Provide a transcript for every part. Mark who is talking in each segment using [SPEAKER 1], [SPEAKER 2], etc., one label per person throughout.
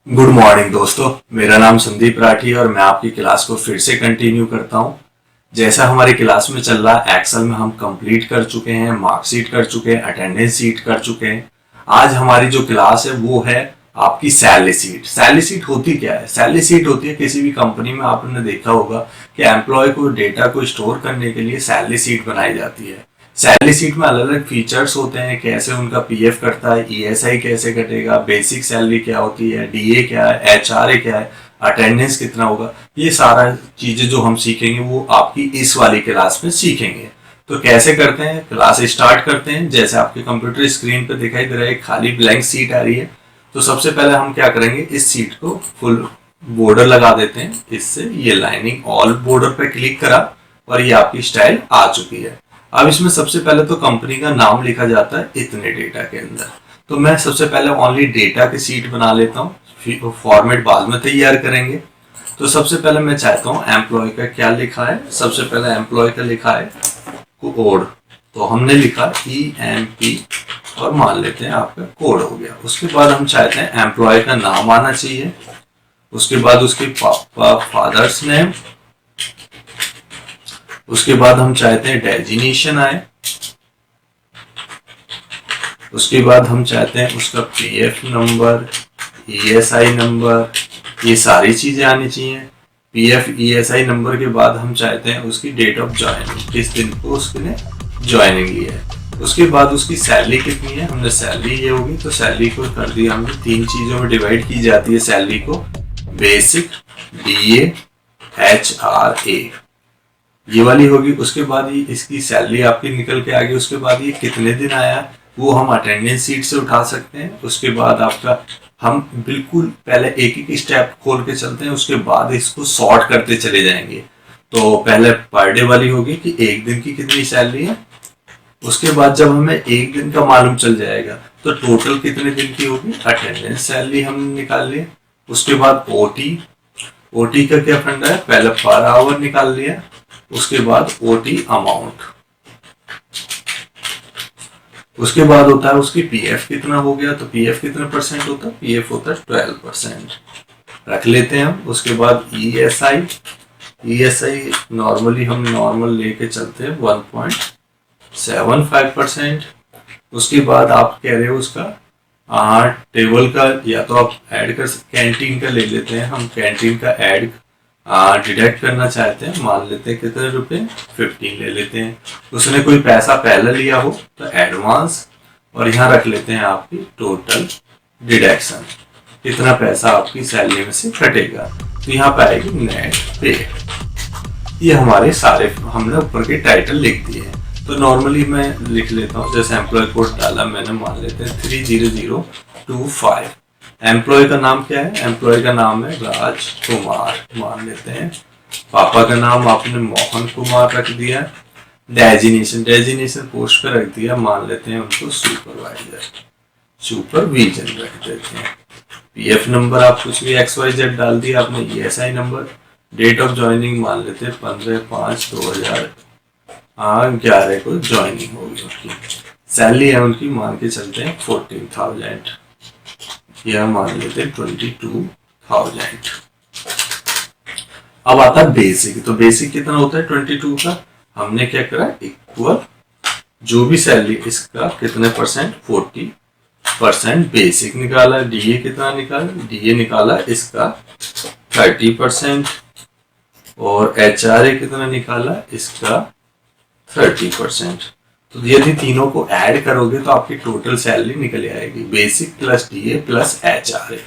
[SPEAKER 1] Good morning दोस्तों, मेरा नाम संदीप राठी और मैं आपकी क्लास को फिर से कंटिन्यू करता हूं। जैसा हमारी क्लास में चल रहा है, एक्सेल में हम कंप्लीट कर चुके हैं, मार्कशीट कर चुके हैं, अटेंडेंस शीट कर चुके हैं। आज हमारी जो क्लास है वो है आपकी सैलरी शीट। सैलरी शीट होती क्या है? सैलरी शीट होती है, किसी भी कंपनी में आपने देखा होगा कि एम्प्लॉय को डेटा को स्टोर करने के लिए सैलरी शीट बनाई जाती है। सैलरी शीट में अलग अलग फीचर्स होते हैं, कैसे उनका पीएफ कटता है, ईएसआई कैसे कटेगा, बेसिक सैलरी क्या होती है, डीए क्या है, एचआरए क्या है, अटेंडेंस कितना होगा। ये सारा चीजें जो हम सीखेंगे वो आपकी इस वाली क्लास में सीखेंगे। तो कैसे करते हैं, क्लास स्टार्ट करते हैं। जैसे आपके कंप्यूटर स्क्रीन पे दिखाई दे रहा है, खाली ब्लैंक सीट आ रही है। तो सबसे पहले हम क्या करेंगे, इस सीट को फुल बॉर्डर लगा देते हैं। इससे ये लाइनिंग ऑल बॉर्डर पे क्लिक करा और ये आपकी स्टाइल आ चुकी है। अब इसमें सबसे पहले तो कंपनी का नाम लिखा जाता है इतने डेटा के अंदर। तो मैं सबसे पहले ओनली डेटा की सीट बना लेता हूँ, फॉर्मेट बाद में तैयार करेंगे। तो सबसे पहले मैं चाहता हूँ एम्प्लॉय का क्या लिखा है। सबसे पहले एम्प्लॉय का लिखा है कोड, तो हमने लिखा EMP और मान लेते हैं आपका कोड हो गया। उसके बाद हम चाहते हैं एम्प्लॉय का नाम आना चाहिए, उसके बाद उसके फादर्स नेम, उसके बाद हम चाहते हैं डेजिग्नेशन आए, उसके बाद हम चाहते हैं उसका पीएफ नंबर, ईएसआई नंबर, ये सारी चीजें आनी चाहिए। पीएफ ईएसआई नंबर के बाद हम चाहते हैं उसकी डेट ऑफ ज्वाइनिंग, किस दिन को उसने ज्वाइनिंग ली है। उसके बाद उसकी सैलरी कितनी है, हमने सैलरी ये होगी तो सैलरी को कर दिया हमने 3 चीजों में डिवाइड की जाती है सैलरी को, बेसिक, डीए, एचआरए, ये वाली होगी। उसके बाद ही इसकी सैलरी आपकी निकल के आ गई। उसके बाद ये कितने दिन आया वो हम अटेंडेंस शीट से उठा सकते हैं। उसके बाद आपका हम बिल्कुल पहले एक एक स्टेप खोल के चलते हैं, उसके बाद इसको सॉर्ट करते चले जाएंगे। तो पहले पर डे वाली होगी कि एक दिन की कितनी सैलरी है। उसके बाद जब हमें एक दिन का मालूम चल जाएगा तो टोटल कितने दिन की होगी, अटेंडेंस सैलरी हम निकाल लिए। उसके बाद ओटी का क्या फंडा है, पहले पर आवर निकाल लिया, उसके बाद ओटी अमाउंट, उसके बाद होता है उसकी पीएफ कितना हो गया। तो पीएफ कितने परसेंट होता है, पीएफ होता है 12% रख लेते हैं हम। उसके बाद ईएसआई नॉर्मली हम नॉर्मल लेके चलते हैं 1.75%। उसके बाद आप कह रहे हो उसका टेबल का, या तो आप ऐड कर, कैंटीन का ले लेते हैं हम, कैंटीन का ऐड डिडक्ट करना चाहते हैं, मान लेते हैं कितने रुपए, 15 ले लेते हैं। उसने कोई पैसा पहले लिया हो तो एडवांस, और यहाँ रख लेते हैं आपकी टोटल डिडक्शन, कितना पैसा आपकी सैलरी में से कटेगा। तो यहाँ पे आएगी नेट पे। ये हमारे सारे हमने ऊपर के टाइटल लिख दिए हैं। तो नॉर्मली मैं लिख लेता हूँ, जैसे एम्प्लॉय कोड डाला मैंने, मान लेते हैं 30025। एम्प्लॉय का नाम क्या है, एम्प्लॉय का नाम है राजकुमार मान लेते हैं। पापा का नाम आपने मोहन कुमार रख दिया। डेजिग्नेशन पोस्ट पे रख दिया, मान लेते हैं उनको सुपरविजन रख देते हैं। पीएफ नंबर आप कुछ भी XYZ डाल दिया आपने, ESI number, date of joining मान लेते हैं 15/5/2011 को ज्वाइनिंग होगी उनकी। सैलरी है उनकी, मान के चलते हैं 14,000, यह मान लेते हैं 22,000। अब आता है बेसिक। तो बेसिक कितना होता है 22 का, हमने क्या करा, इक्वल जो भी सैलरी इसका कितने परसेंट, 40% बेसिक निकाला। डीए कितना निकाला, डीए निकाला इसका 30%, और एचआरए कितना निकाला, इसका 30%। तो यदि तीनों को ऐड करोगे तो आपकी टोटल सैलरी निकल आएगी, basic plus DA plus HRA.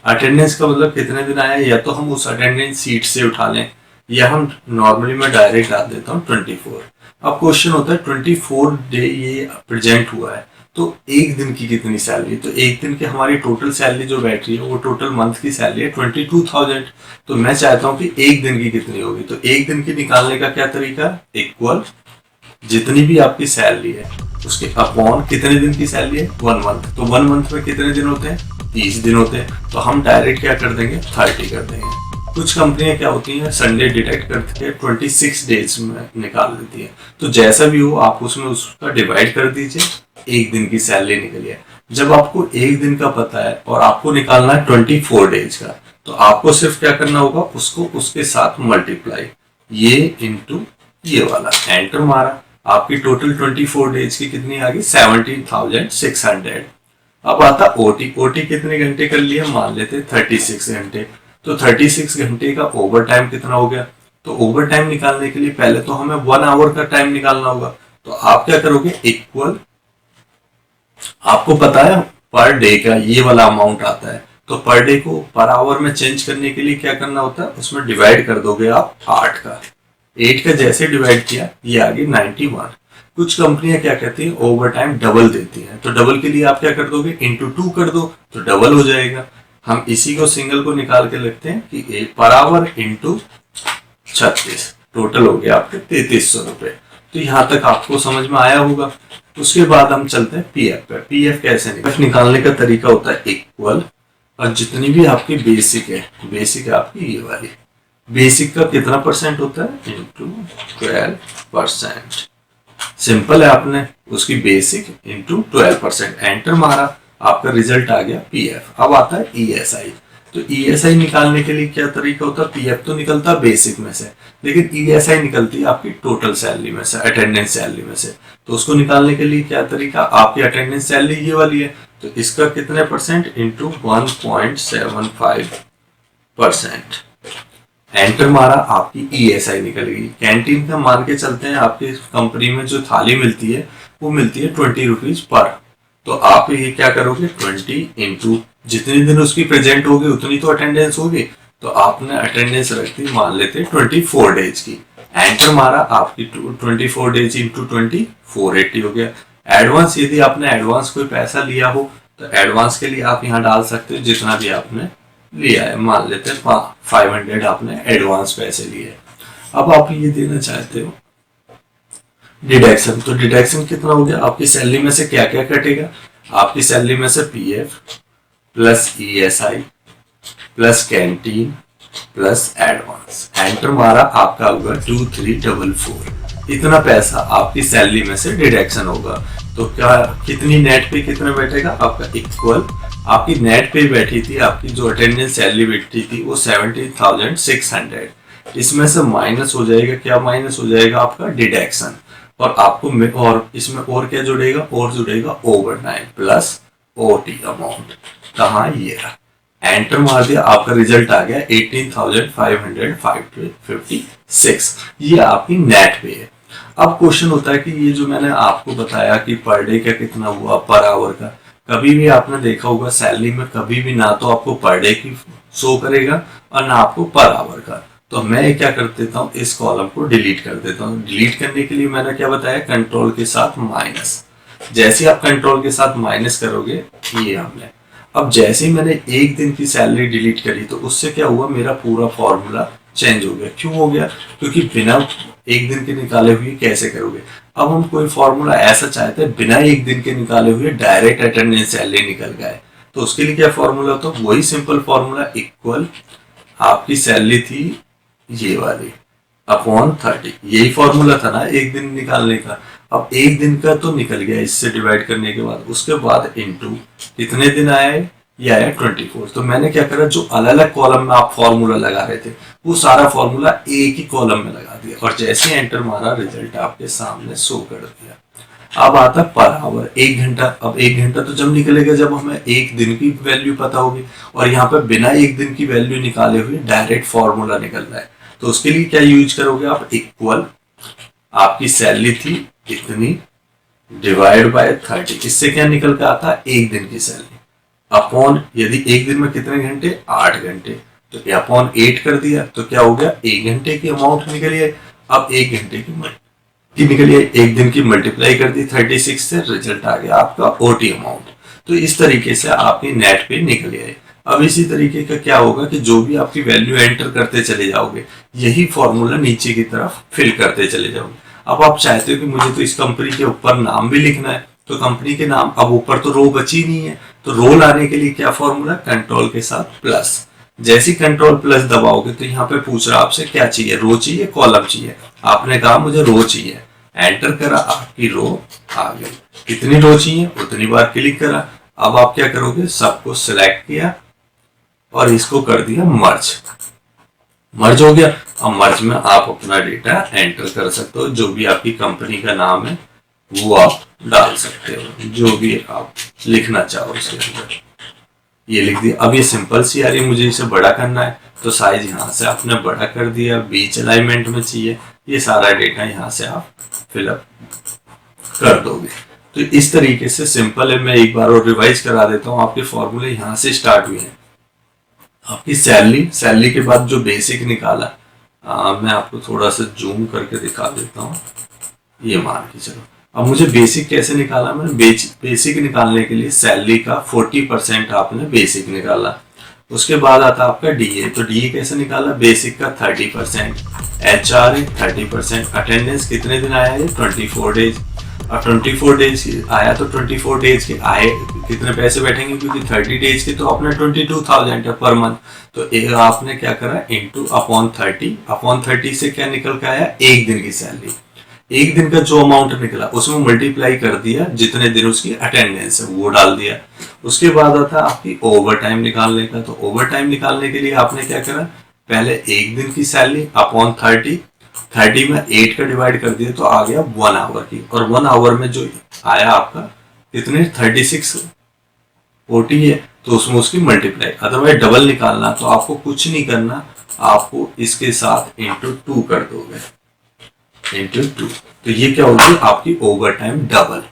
[SPEAKER 1] Attendance का मतलब कितने दिन आया, या तो हम उस अटेंडेंस सीट से उठा लें, या हम नॉर्मली मैं डायरेक्ट डाल देता हूँ 24। अब क्वेश्चन होता है 24 डे ये प्रेजेंट हुआ है, तो एक दिन की कितनी सैलरी। तो एक दिन की हमारी टोटल सैलरी जो बैठ रही है वो टोटल मंथ की सैलरी है 22,000। तो मैं चाहता हूँ कि एक दिन की कितनी होगी। तो एक दिन की निकालने का क्या तरीका, इक्वल जितनी भी आपकी सैलरी है उसके अपॉन कितने दिन की सैलरी है, 1 मंथ। तो 1 मंथ में कितने दिन होते हैं, 30 दिन होते हैं। तो हम डायरेक्ट क्या कर देंगे, 30 कर देंगे। कुछ कंपनियां क्या होती हैं, संडे डिटेक्ट करके 26 डेज में निकाल देती है। तो जैसा भी हो आप उसमें उसका डिवाइड कर दीजिए, एक दिन की सैलरी निकली है। जब आपको एक दिन का पता है और आपको निकालना है 24 डेज का, तो आपको सिर्फ क्या करना होगा, उसको उसके साथ मल्टीप्लाई, ये इंटू ये वाला, एंटर मारा, आपकी टोटल 24 डेज की कितनी आ गई, 17,600। अब आता ओटी। ओटी कितने घंटे कर लिए, मान लेते 36 घंटे। तो 36 घंटे का ओवर टाइम कितना हो गया। तो ओवर टाइम निकालने के लिए पहले तो हमें 1 आवर का टाइम निकालना होगा। तो आप क्या करोगे, इक्वल, आपको पता है पर डे का ये वाला अमाउंट आता है, तो पर डे को पर आवर में चेंज करने के लिए क्या करना होता है, उसमें डिवाइड कर दोगे आप 8 का। 8 का जैसे डिवाइड किया, ये आ गई 91। कुछ कंपनियां क्या कहती हैं, ओवर टाइम डबल देती हैं, तो डबल के लिए आप क्या कर दोगे, इंटू 2 कर दो, तो डबल हो जाएगा। हम इसी को सिंगल को निकाल के लिखते हैं कि एक पर आवर इंटू 36, टोटल हो गया आपके 3300 रुपए। तो यहां तक आपको समझ में आया होगा। उसके बाद हम चलते हैं पीएफ पे। पीएफ कैसे निकालने का तरीका होता है, इक्वल, और जितनी भी आपकी बेसिक है, बेसिक है आपकी ये वाली, बेसिक का कितना परसेंट होता है, इंटू 12%। सिंपल है, आपने उसकी बेसिक इंटू 12%, एंटर मारा, आपका रिजल्ट आ गया पीएफ। अब आता है ईएसआई। तो ईएसआई निकालने के लिए क्या तरीका होता है, पीएफ तो निकलता बेसिक में से, लेकिन ईएसआई निकलती है आपकी टोटल सैलरी में से, अटेंडेंस सैलरी में से। तो उसको निकालने के लिए क्या तरीका, आपकी अटेंडेंस सैलरी ये वाली है, तो इसका कितने परसेंट, इंटू 1.75%, एंटर मारा, आपकी ईएसआई निकल गई। कैंटीन का मान के चलते हैं, आपके कंपनी में जो थाली मिलती है वो मिलती है 20 रुपीज पर। तो आप ये क्या करोगे, 20 इंटू जितने दिन उसकी प्रेजेंट होगी उतनी तो अटेंडेंस होगी, तो आपने अटेंडेंस रख दी, मान लेते 24 डेज की, एंटर मारा, आपकी 24 डेज इंटू 20 480 हो गया। एडवांस, यदि आपने एडवांस कोई पैसा लिया हो तो एडवांस के लिए आप यहाँ डाल सकते हो जितना भी आपने लिया है, मान लेते हैं 500 आपने एडवांस पैसे लिए। अब आप ये देना चाहते हो डिडक्शन, तो डिडक्शन कितना हो गया, आपकी सैलरी में से क्या क्या कटेगा, आपकी सैलरी में से PF plus ESI plus canteen plus advance, enter मारा, आपका होगा 2344। इतना पैसा आपकी सैलरी में से डिडक्शन होगा। तो क्या कितनी नेट पे कितना बैठेगा आपका, इक्वल, आपकी नेट पे बैठी थी, आपकी जो अटेंडेंस सैलरी बैठी थी वो 17,600, इसमें से माइनस हो जाएगा, क्या माइनस हो जाएगा आपका डिडक्शन, और आपको और इसमें और क्या जुड़ेगा, और जुड़ेगा ओवरटाइम प्लस ओटी अमाउंट। कहाँ, ये रहा, एंटर मार दिया, आपका रिजल्ट आ गया 18,556। ये आपकी नेट पे है। अब क्वेश्चन होता है कि ये जो मैंने आपको बताया कि पर डे का कितना हुआ, पर आवर का, कभी भी आपने देखा होगा सैलरी में कभी भी ना तो आपको पर डे की शो करेगा और ना आपको पर आवर का। तो मैं क्या कर देता हूँ, इस कॉलम को डिलीट कर देता हूँ। डिलीट करने के लिए मैंने क्या बताया, कंट्रोल के साथ माइनस। जैसे आप कंट्रोल के साथ माइनस करोगे, ये हमने, अब जैसे ही मैंने एक दिन की सैलरी डिलीट करी तो उससे क्या हुआ, मेरा पूरा फॉर्मूला चेंज हो गया। क्यों हो गया, क्योंकि बिना एक दिन के निकाले हुए कैसे करोगे। अब हम कोई फॉर्मूला ऐसा चाहते हैं बिना एक दिन के निकाले हुए डायरेक्ट अटेंडेंस सैलरी निकल गए, तो उसके लिए क्या फॉर्मूला, तो वही सिंपल फॉर्मूला, इक्वल, आपकी सैलरी थी ये वाली अपॉन 30, यही फॉर्मूला था ना एक दिन निकालने का। अब एक दिन का तो निकल गया इससे डिवाइड करने के बाद, उसके बाद इनटू कितने दिन आया है, ये आया 24। तो मैंने क्या करा, जो अलग अलग कॉलम में आप फॉर्मूला लगा रहे थे वो सारा फॉर्मूला एक ही कॉलम में लगा दिया, और जैसे एंटर मारा रिजल्ट आपके सामने शो कर दिया। अब आता पर आवर, 1 घंटा। अब 1 घंटा तो जब निकलेगा जब हमें एक दिन की वैल्यू पता होगी, और यहाँ पे बिना एक दिन की वैल्यू निकाले हुए डायरेक्ट फॉर्मूला निकल रहा है। तो उसके लिए क्या यूज करोगे आप, इक्वल, आपकी सैलरी थी इतनी डिवाइड बाय 30, इससे क्या निकल के आता है, एक दिन की सैलरी, अपॉन, यदि एक दिन में कितने घंटे, 8 घंटे, तो अपॉन 8 कर दिया, तो क्या हो गया, 1 घंटे की अमाउंट निकली है। अब 1 घंटे की निकली है, एक दिन की मल्टीप्लाई कर दी 36 से, रिजल्ट आ गया आपका ओटी अमाउंट। तो इस तरीके से आपकी नेट पे निकली है। अब इसी तरीके का क्या होगा कि जो भी आपकी वैल्यू एंटर करते चले जाओगे, यही फॉर्मूला नीचे की तरफ फिल करते चले जाओगे। अब आप चाहते हो कि मुझे तो इस कंपनी के ऊपर नाम भी लिखना है, तो कंपनी के नाम, अब ऊपर तो रो बची नहीं है, तो रो लाने के लिए क्या फॉर्मूला, कंट्रोल के साथ प्लस। जैसे कंट्रोल प्लस दबाओगे तो यहाँ पे पूछ रहा आपसे क्या चाहिए, रो चाहिए, कॉलम चाहिए, आपने कहा मुझे रो चाहिए, एंटर करा, आपकी रो आ गई। कितनी रो चाहिए उतनी बार क्लिक करा, अब आप क्या करोगे, सबको सिलेक्ट किया और इसको कर दिया मर्ज। मर्ज हो गया। अब मर्ज में आप अपना डेटा एंटर कर सकते हो, जो भी आपकी कंपनी का नाम है वो आप डाल सकते हो, जो भी आप लिखना चाहो उसके अंदर। ये लिख दिया। अब ये सिंपल सी आ रही है, मुझे इसे बड़ा करना है तो साइज यहाँ से आपने बड़ा कर दिया, बीच अलाइनमेंट में चाहिए, ये सारा डेटा यहाँ से आप फिलअप कर दोगे। तो इस तरीके से सिंपल है। मैं एक बार और रिवाइज करा देता हूँ। आपके फॉर्मूले यहाँ से स्टार्ट हुए हैं। आपकी सैलरी के बाद जो बेसिक निकाला, मैं आपको थोड़ा सा जूम करके दिखा देता हूँ। ये मान के चलो, अब मुझे बेसिक कैसे निकाला, मैं बेसिक निकालने के लिए सैलरी का 40% आपने बेसिक निकाला। उसके बाद आता आपका डीए, तो डीए कैसे निकाला, बेसिक का 30%, एचआर 30%, अटेंडेंस कितने दिन आया है 24 डेज। अब 24 डेज आया तो 24 डेज के आए कितने पैसे बैठेंगे, क्योंकि 30 डेज के तो अपने 22,000 है पर मंथ। तो आपने क्या करा, इंटू अपॉन 30 से क्या निकल के आया, एक दिन की सैलरी। एक दिन का जो अमाउंट निकला उसमें मल्टीप्लाई कर दिया, जितने दिन उसकी अटेंडेंस है वो डाल दिया। उसके बाद आता आपकी ओवर टाइम निकालने का। तो ओवर टाइम निकालने के लिए आपने क्या करा, पहले एक दिन की सैलरी अपॉन 30 में 8 का डिवाइड कर दिया तो आ गया 1 आवर की। और 1 आवर में जो आया आपका कितने 3640 है, तो उसमें उसकी मल्टीप्लाई। अदरवाइज डबल निकालना तो आपको कुछ नहीं करना, आपको इसके साथ इंटू 2 कर दोगे, इंटू 2। तो ये क्या होगी आपकी ओवर टाइम डबल।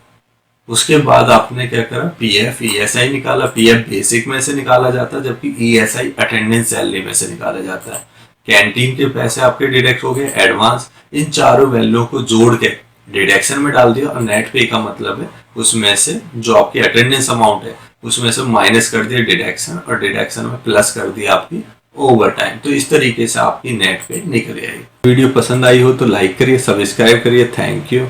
[SPEAKER 1] उसके बाद आपने क्या करा, पीएफ ईएसआई निकाला। पीएफ बेसिक में से निकाला जाता है, जबकि ईएसआई अटेंडेंस सैलरी में से निकाला जाता है। कैंटीन के पैसे आपके डिडक्ट हो गए, एडवांस। इन चारों वैल्यू को जोड़ के डिडक्शन में डाल दिया, और नेट पे का मतलब है उसमें से जो आपकी अटेंडेंस अमाउंट है उसमें से माइनस कर दिया डिडक्शन, और डिडक्शन में प्लस कर दिया आपकी ओवर टाइम। तो इस तरीके से आपकी नेट पे निकल आएगी। वीडियो पसंद आई हो तो लाइक करिए, सब्सक्राइब करिए। Thank you.